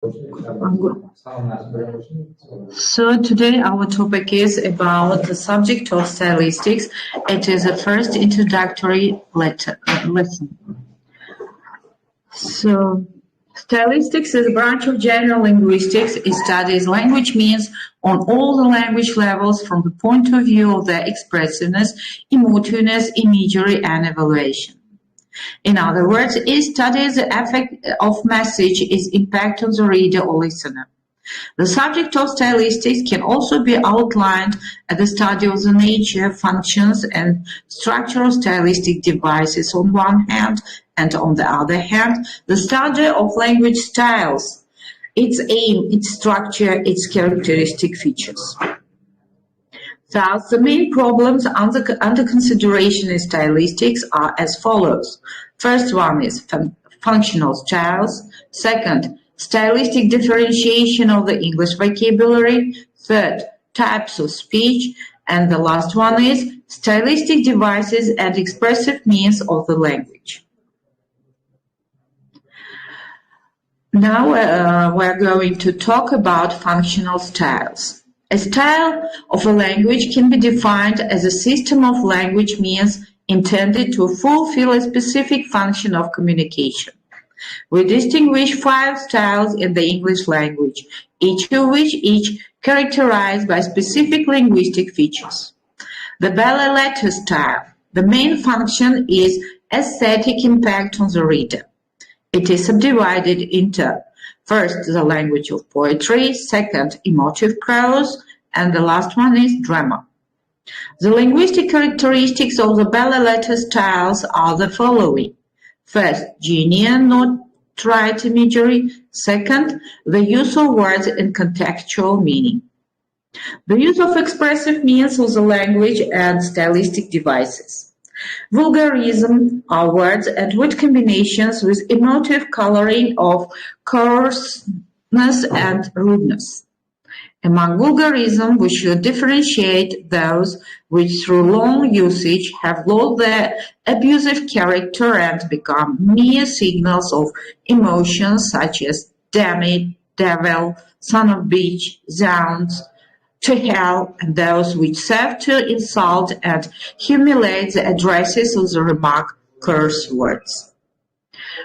So today our topic is about the subject of stylistics. It is a first introductory lesson. So stylistics is a branch of general linguistics. It studies language means on all the language levels from the point of view of their expressiveness, emotiveness, imagery, and evaluation. In other words, it studies the effect of message, its impact on the reader or listener. The subject of stylistics can also be outlined as the study of the nature, functions, and structure of stylistic devices on one hand, and on the other hand, the study of language styles, its aim, its structure, its characteristic features. Thus, the main problems under consideration in stylistics are as follows. First one is functional styles. Second, stylistic differentiation of the English vocabulary. Third, types of speech. And the last one is stylistic devices and expressive means of the language. Now we're going to talk about functional styles. A style of a language can be defined as a system of language means intended to fulfill a specific function of communication. We distinguish 5 styles in the English language, each of which is characterized by specific linguistic features. The belly letter style. The main function is aesthetic impact on the reader. It is subdivided into first, the language of poetry, second, emotive prose, and the last one is drama. The linguistic characteristics of the belly letter styles are the following. First, genuine, not trite imagery. Second, the use of words in contextual meaning. The use of expressive means of the language and stylistic devices. Vulgarism are words and word combinations with emotive coloring of coarseness and rudeness. Among vulgarism, we should differentiate those which through long usage have lost their abusive character and become mere signals of emotions such as damn it, devil, son of bitch, zounds, to hell, and those which serve to insult and humiliate the addresses of the remark curse words.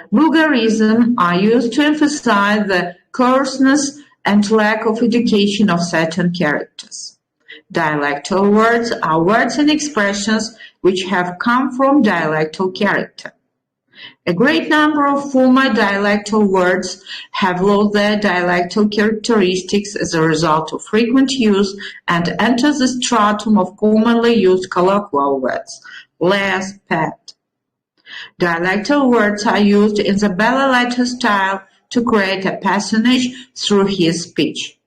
Vulgarism are used to emphasize the coarseness and lack of education of certain characters. Dialectal words are words and expressions which have come from dialectal character. A great number of former dialectal words have lost their dialectal characteristics as a result of frequent use and enter the stratum of commonly used colloquial words, less, pet. Dialectal words are used in the belly letter style to create a personage through his speech.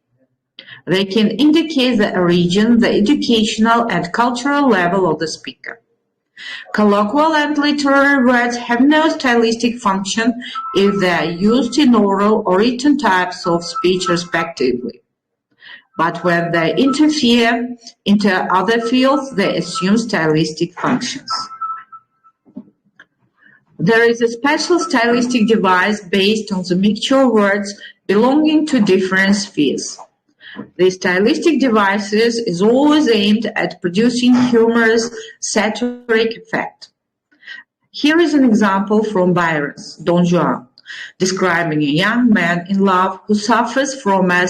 They can indicate the origin, the educational and cultural level of the speaker. Colloquial and literary words have no stylistic function if they are used in oral or written types of speech respectively. But when they interfere into other fields, they assume stylistic functions. There is a special stylistic device based on the mixture of words belonging to different spheres. The stylistic devices is always aimed at producing humorous, satiric effect. Here is an example from Byron's Don Juan, describing a young man in love who suffers from a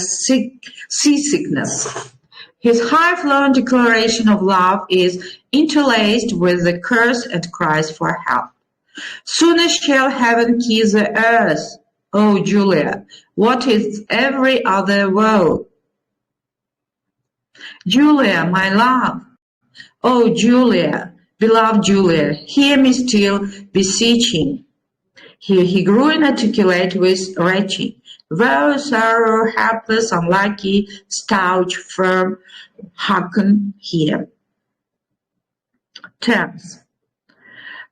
seasickness. His high-flown declaration of love is interlaced with the curse and cries for help. Sooner shall heaven kiss the earth, O Julia, what is every other woe? Julia, my love, O Julia, beloved Julia, hear me still beseeching. Here he grew inarticulate with retching. Woe, sorrow, helpless, unlucky, stout, firm, hearken here. Terms.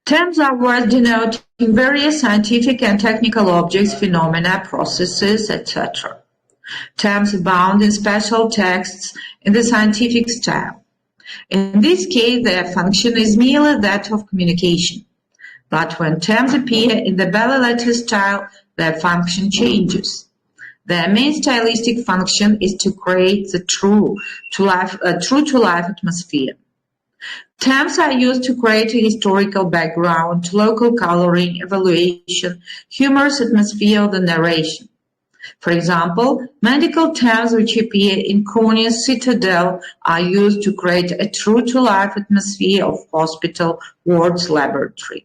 Terms are words denoting various scientific and technical objects, phenomena, processes, etc. Terms abound in special texts in the scientific style. In this case, their function is merely that of communication. But when terms appear in the belly letter style, their function changes. Their main stylistic function is to create the true-to-life atmosphere. Terms are used to create a historical background, local coloring, evaluation, humorous atmosphere of the narration. For example, medical terms which appear in Cornelius' Citadel are used to create a true-to-life atmosphere of hospital, wards, laboratory.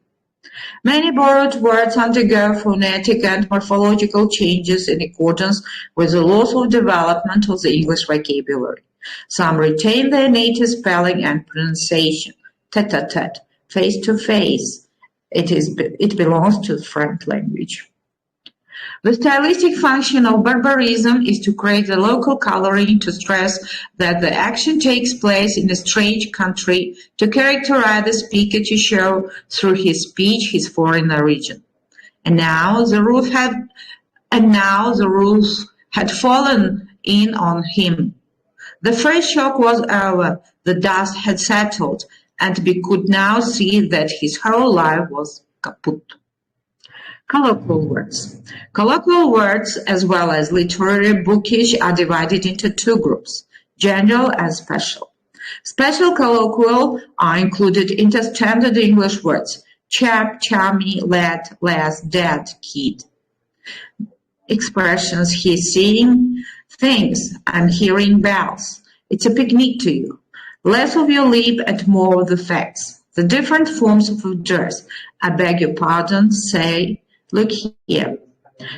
Many borrowed words undergo phonetic and morphological changes in accordance with the laws of development of the English vocabulary. Some retain their native spelling and pronunciation, tête-à-tête, face-to-face. It belongs to the French language. The stylistic function of barbarism is to create a local coloring, to stress that the action takes place in a strange country, to characterize the speaker, to show through his speech his foreign origin. And now the roof had fallen in on him. The first shock was over, the dust had settled, and we could now see that his whole life was kaput. Colloquial words. Colloquial words, as well as literary bookish, are divided into two groups, general and special. Special colloquial are included into standard English words, chap, chummy, lad, lass, dad, kid. Expressions, he's seeing things, I'm hearing bells. It's a picnic to you. Less of your lip and more of the facts. The different forms of address. I beg your pardon, say, look here.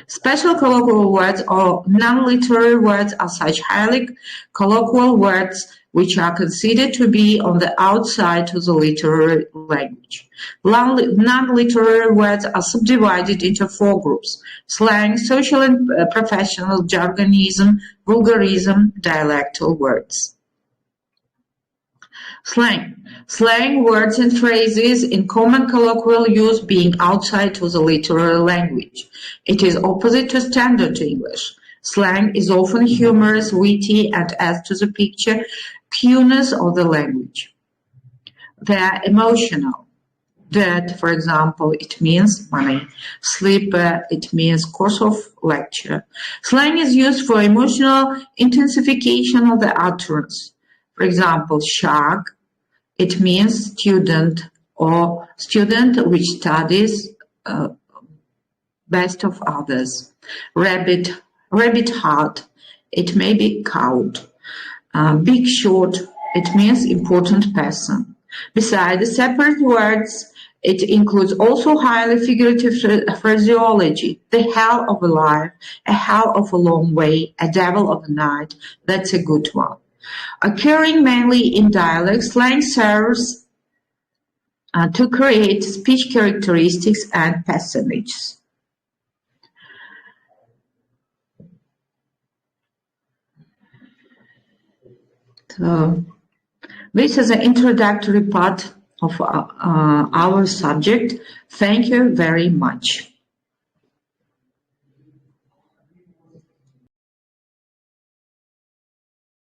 Special colloquial words or non-literary words are such highly colloquial words which are considered to be on the outside to the literary language. Non-literary words are subdivided into four groups: slang, social and professional, jargonism, vulgarism, dialectal words. Slang. Slang words and phrases in common colloquial use being outside to the literary language. It is opposite to standard English. Slang is often humorous, witty, and adds to the picture pureness of the language. They are emotional. Dirt, for example, it means money. Slipper, it means course of lecture. Slang is used for emotional intensification of the utterance. For example, shark, it means student or student which studies best of others. Rabbit heart, it may be cowed. Big short, it means important person. Besides the separate words, it includes also highly figurative phraseology. The hell of a life, a hell of a long way, a devil of a night. That's a good one. Occurring mainly in dialect, slang serves to create speech characteristics and personages. So, this is the introductory part of our subject. Thank you very much.